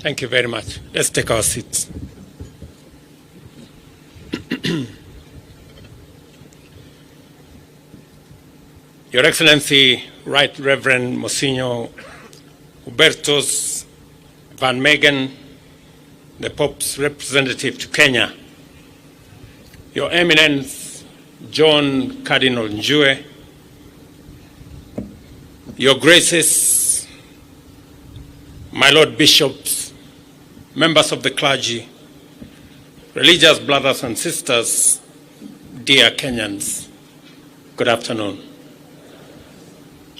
Thank you very much. Let's take our seats. Your Excellency, Right Reverend Monsignor Hubertus Van Meegen, the Pope's representative to Kenya, Your Eminence John Cardinal Njue, Your Graces, my Lord Bishops, members of the clergy, religious brothers and sisters, dear Kenyans, good afternoon.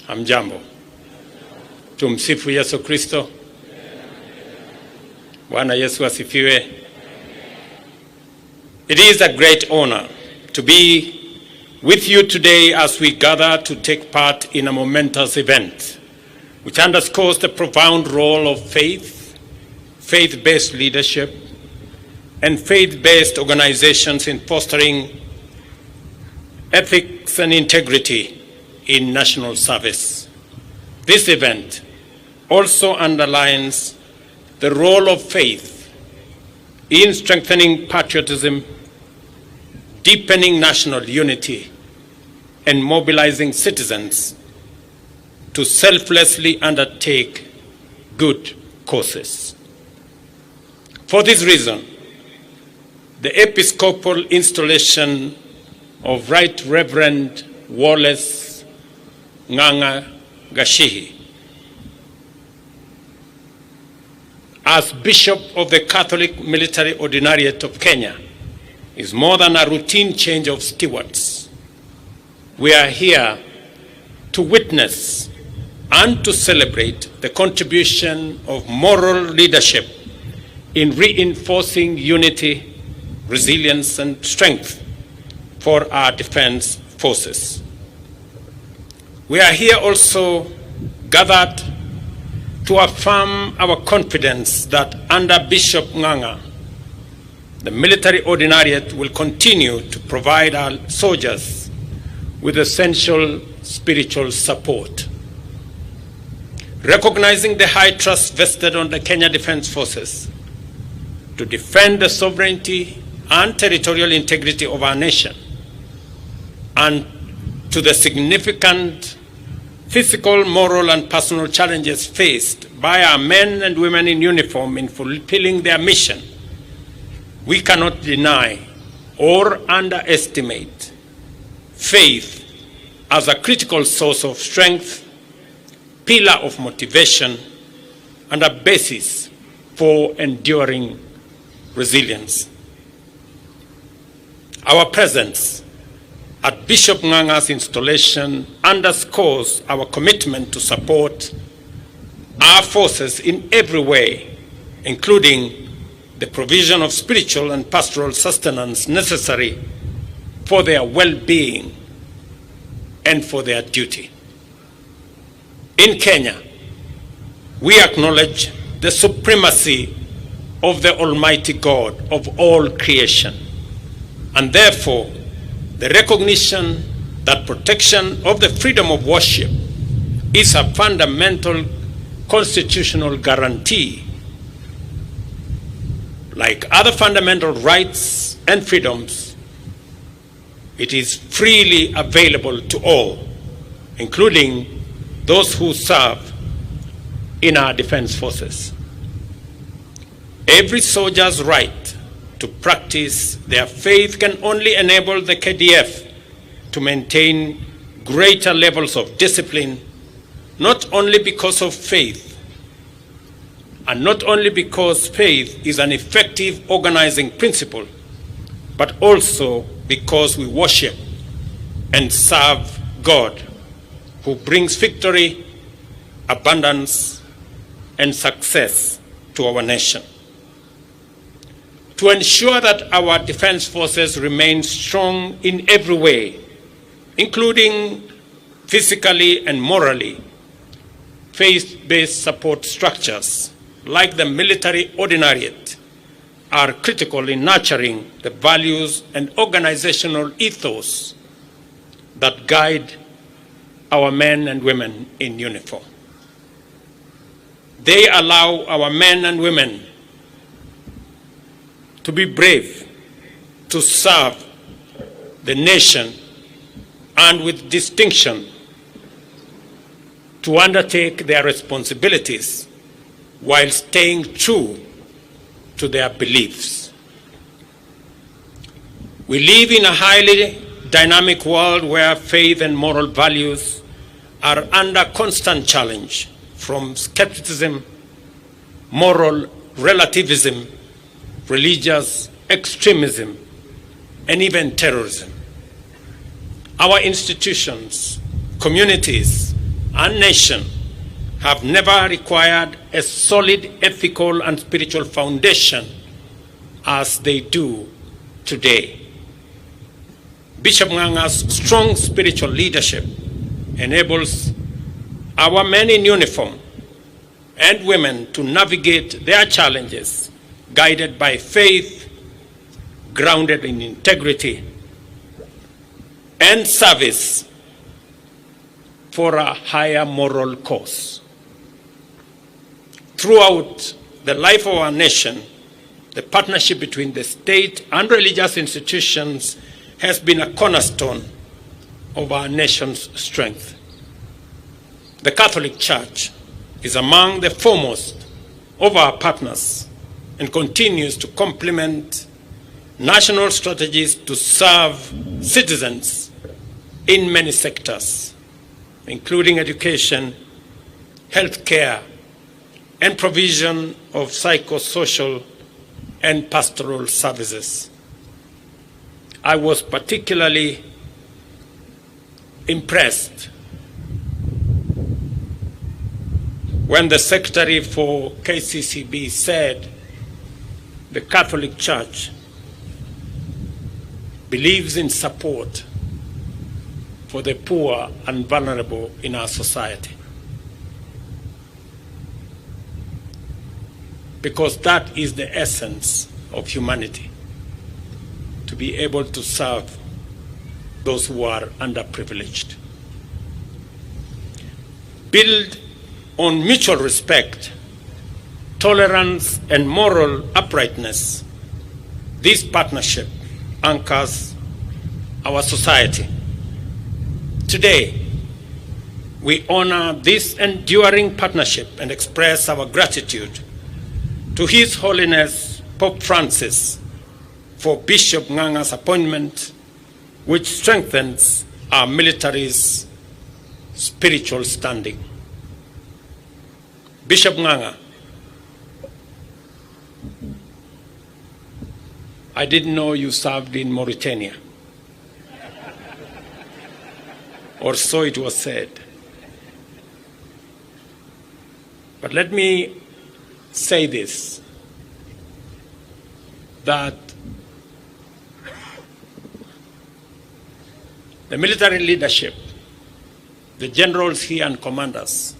Hamjambo. Tumsifu Yesu Kristo. Bwana Yesu asifiwe. It is a great honor to be with you today as we gather to take part in a momentous event which underscores the profound role of faith, faith-based leadership, and faith-based organizations in fostering ethics and integrity in national service. This event also underlines the role of faith in strengthening patriotism, deepening national unity, and mobilizing citizens to selflessly undertake good causes. For this reason, the Episcopal installation of Right Reverend Wallace Ng'ang'a Gashihi as Bishop of the Catholic Military Ordinariate of Kenya is more than a routine change of stewards. We are here to witness and to celebrate the contribution of moral leadership in reinforcing unity, resilience, and strength for our defense forces. We are here also gathered to affirm our confidence that under Bishop Ng'ang'a, the military ordinariate will continue to provide our soldiers with essential spiritual support. Recognizing the high trust vested on the Kenya Defense Forces to defend the sovereignty and territorial integrity of our nation, and to the significant physical, moral, and personal challenges faced by our men and women in uniform in fulfilling their mission, we cannot deny or underestimate faith as a critical source of strength, pillar of motivation, and a basis for enduring resilience. Our presence at Bishop Ng'ang'a's installation underscores our commitment to support our forces in every way, including the provision of spiritual and pastoral sustenance necessary for their well-being and for their duty. In Kenya, we acknowledge the supremacy of the Almighty God of all creation, and therefore the recognition that protection of the freedom of worship is a fundamental constitutional guarantee. Like other fundamental rights and freedoms, it is freely available to all, including those who serve in our defense forces. Every soldier's right to practice their faith can only enable the KDF to maintain greater levels of discipline, not only because of faith, and not only because faith is an effective organizing principle, but also because we worship and serve God, who brings victory, abundance, and success to our nation. To ensure that our defense forces remain strong in every way, including physically and morally, faith-based support structures like the military ordinariate are critical in nurturing the values and organizational ethos that guide our men and women in uniform. They allow our men and women to be brave, to serve the nation, and with distinction to undertake their responsibilities while staying true to their beliefs. We live in a highly dynamic world where faith and moral values are under constant challenge from skepticism, moral relativism, religious extremism, and even terrorism. Our institutions, communities, and nation have never required a solid ethical and spiritual foundation as they do today. Bishop Nganga's strong spiritual leadership enables our men in uniform and women to navigate their challenges guided by faith, grounded in integrity, and service for a higher moral cause. Throughout the life of our nation, the partnership between the state and religious institutions has been a cornerstone of our nation's strength. The Catholic Church is among the foremost of our partners and continues to complement national strategies to serve citizens in many sectors, including education, healthcare, and provision of psychosocial and pastoral services. I was particularly impressed when the Secretary for KCCB said the Catholic Church believes in support for the poor and vulnerable in our society. Because that is the essence of humanity, to be able to serve those who are underprivileged. Build on mutual respect, tolerance, and moral uprightness. This partnership anchors our society. Today, we honor this enduring partnership and express our gratitude to His Holiness Pope Francis for Bishop Nganga's appointment, which strengthens our military's spiritual standing. Bishop Nganga, I didn't know you served in Mauritania, or so it was said. But let me say this, that the military leadership, the generals here and commanders,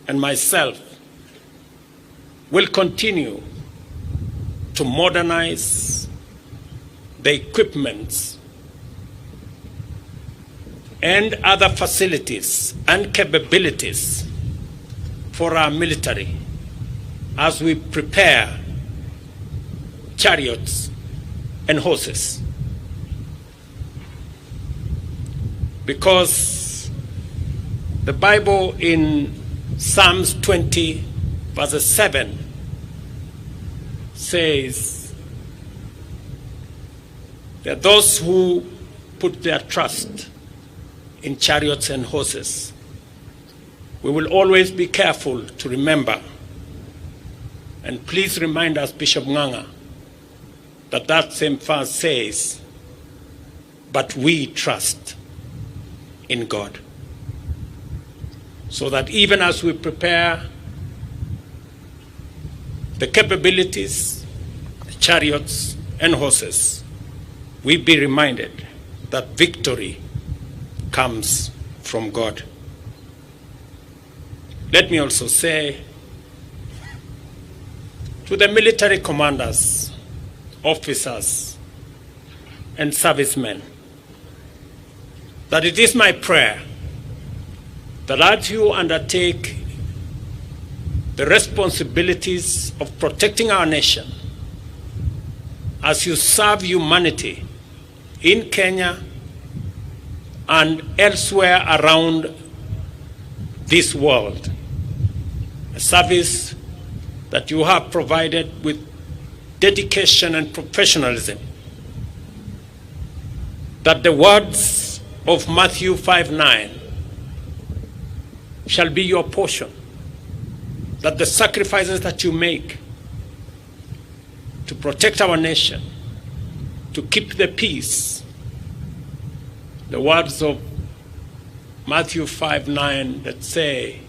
and myself will continue to modernize the equipments and other facilities and capabilities for our military as we prepare chariots and horses. Because the Bible in Psalms 20, verse 7 says that those who put their trust in chariots and horses, we will always be careful to remember, and please remind us, Bishop Nganga, that that same verse says, but we trust in God. So that even as we prepare the capabilities, the chariots and horses, we be reminded that victory comes from God. Let me also say to the military commanders, officers, and servicemen that it is my prayer that as you undertake the responsibilities of protecting our nation as you serve humanity in Kenya and elsewhere around this world. A service that you have provided with dedication and professionalism, that the words of Matthew 5:9 shall be your portion, that the sacrifices that you make to protect our nation, to keep the peace, the words of Matthew 5:9 that say,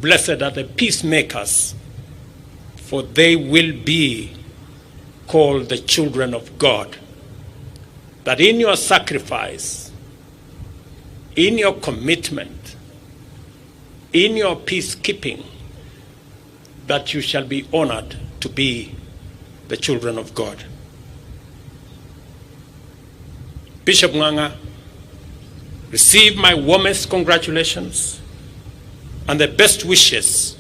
blessed are the peacemakers, for they will be called the children of God. That in your sacrifice, in your commitment, in your peacekeeping, that you shall be honored to be the children of God. Bishop Nganga, receive my warmest congratulations and the best wishes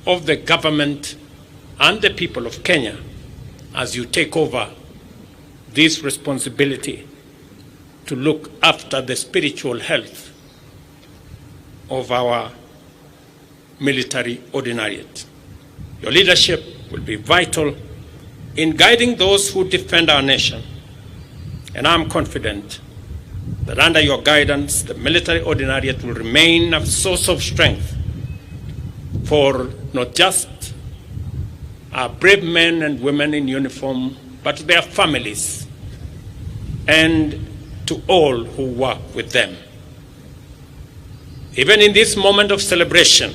of the government and the people of Kenya as you take over this responsibility to look after the spiritual health of our military ordinariate. Your leadership will be vital in guiding those who defend our nation, and I'm confident that under your guidance, the military ordinariate will remain a source of strength for not just our brave men and women in uniform, but their families and to all who work with them. Even in this moment of celebration,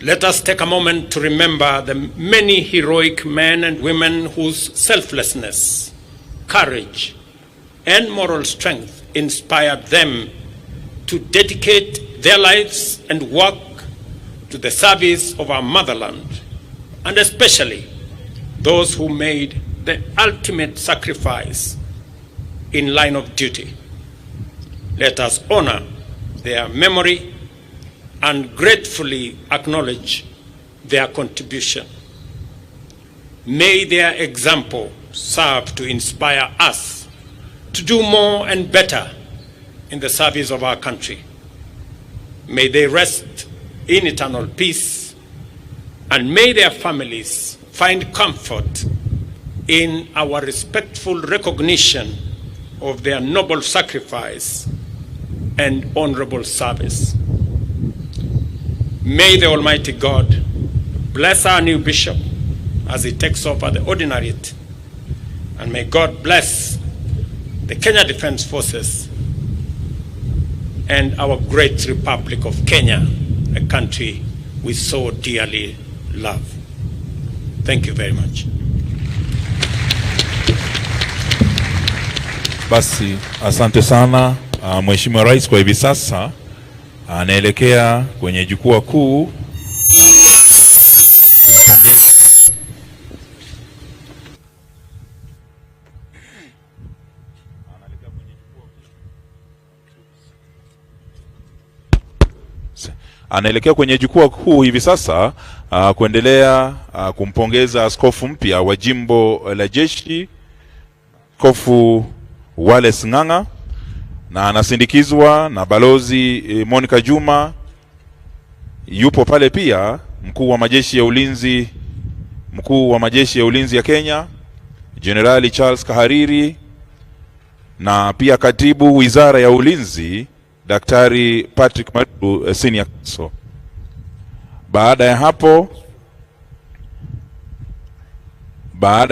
let us take a moment to remember the many heroic men and women whose selflessness, courage, and moral strength inspired them to dedicate their lives and work to the service of our motherland, and especially those who made the ultimate sacrifice in line of duty. Let us honor their memory and gratefully acknowledge their contribution. May their example serve to inspire us to do more and better in the service of our country. May they rest in eternal peace, and may their families find comfort in our respectful recognition of their noble sacrifice and honorable service. May the Almighty God bless our new bishop as he takes over the ordinariate, and may God bless the Kenya Defense Forces and our great Republic of Kenya, a country we so dearly love. Thank you very much. Basi, asante sana Mheshimiwa Rais. Kwa hivi sasa anaelekea kwenye jukwaa kuu hivi sasa kuendelea kumpongeza askofu mpya wa jimbo la jeshi, Askofu Wallace Ng'ang'a, na anasindikizwa na Balozi Monica Juma. Yupo pale pia mkuu wa majeshi ya ulinzi ya Kenya, Generali Charles Kahariri, na pia katibu wizara ya ulinzi Daktari Patrick Maru Senior Counsel. Baada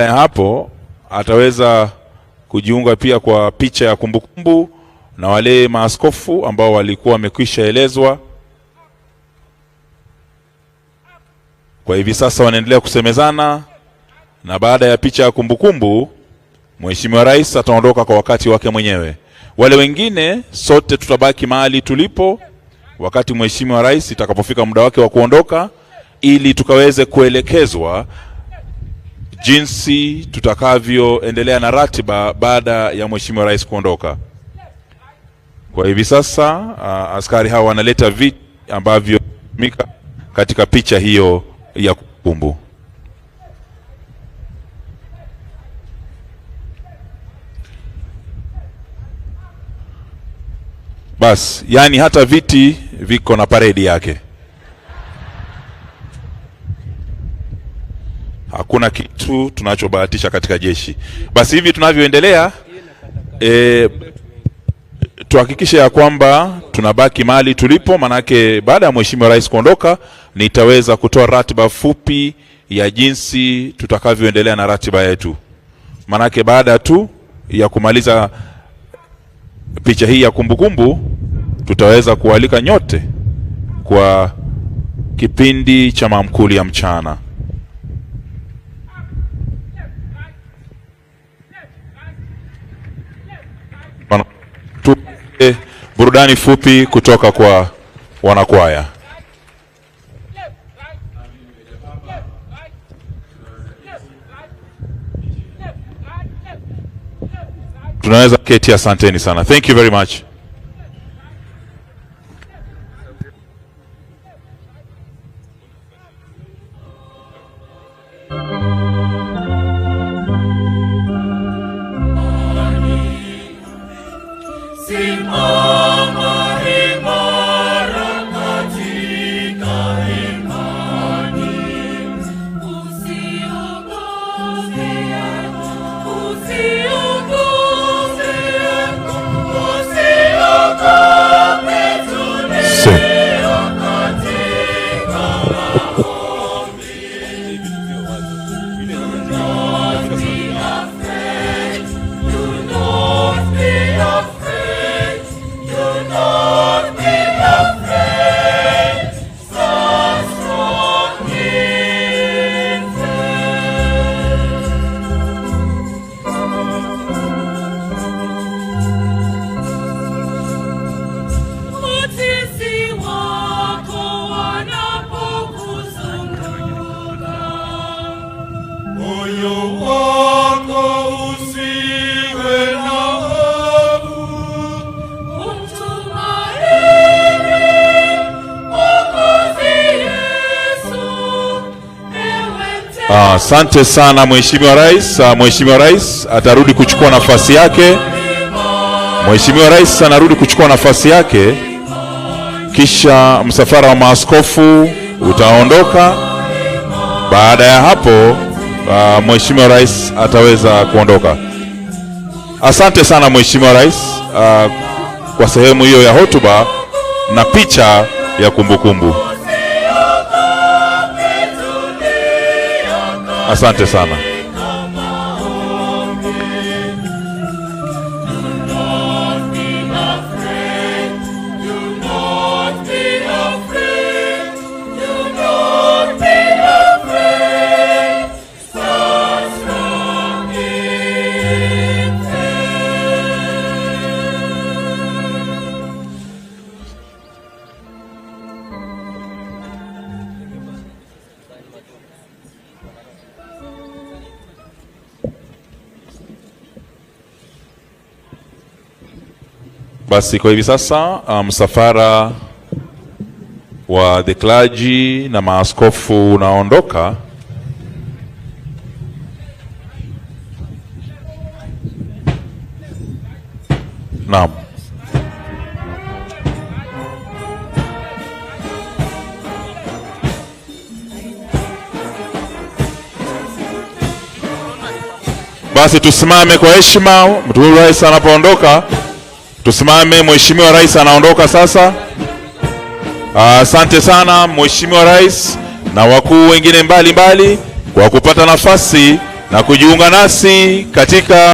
ya hapo ataweza kujiunga pia kwa picha ya kumbukumbu na wale maaskofu ambao walikuwa wamekwisha elezwa. Kwa hivi sasa wanaendelea kusemezana, na baada ya picha ya kumbukumbu Mheshimiwa Rais ataondoka kwa wakati wake mwenyewe. Wale wengine sote tutabaki mahali tulipo wakati Mheshimiwa Rais itakapofika muda wake wa kuondoka, ili tukaweze kuelekezwa jinsi tutakavyoendelea na ratiba baada ya Mheshimiwa Rais kuondoka. Kwa hivi sasa askari hawa wanaleta viti ambavyo katika picha hiyo ya kumbukumbu. Bas, yani hata viti viko na paredi yake. Hakuna kitu tunachobahatisha katika jeshi. Basi hivi tunavyoendelea, tuhakikishe ya kwamba tunabaki mahali tulipo, manake baada ya Mheshimiwa Rais kuondoka nitaweza kutoa ratiba fupi ya jinsi tutakavyoendelea na ratiba yetu. Manake baada tu ya kumaliza picha hii ya kumbukumbu tutaweza kualika nyote kwa kipindi cha maamkuli ya mchana. Burudani fupi kutoka kwa wanakwaya. Tunaweza keti, asanteni sana. Thank you very much. Asante sana Mheshimiwa Rais. Mheshimiwa Rais atarudi kuchukua nafasi yake. Mheshimiwa Rais anarudi kuchukua nafasi yake, kisha msafara wa maaskofu utaondoka. Baada ya hapo Mheshimiwa Rais ataweza kuondoka. Asante sana Mheshimiwa Rais kwa sehemu hiyo ya hotuba na picha ya kumbukumbu. Asante sana. Basi kwa hivi sasa msafara wa the clergy na maaskofu unaondoka. Naam. Basi tusimame kwa heshima Mheshimiwa Rais anapoondoka. Tusimame, Mheshimiwa Rais anaondoka sasa. Asante sana Mheshimiwa Rais na wakuu wengine mbalimbali kwa kupata nafasi na kujiunga nasi katika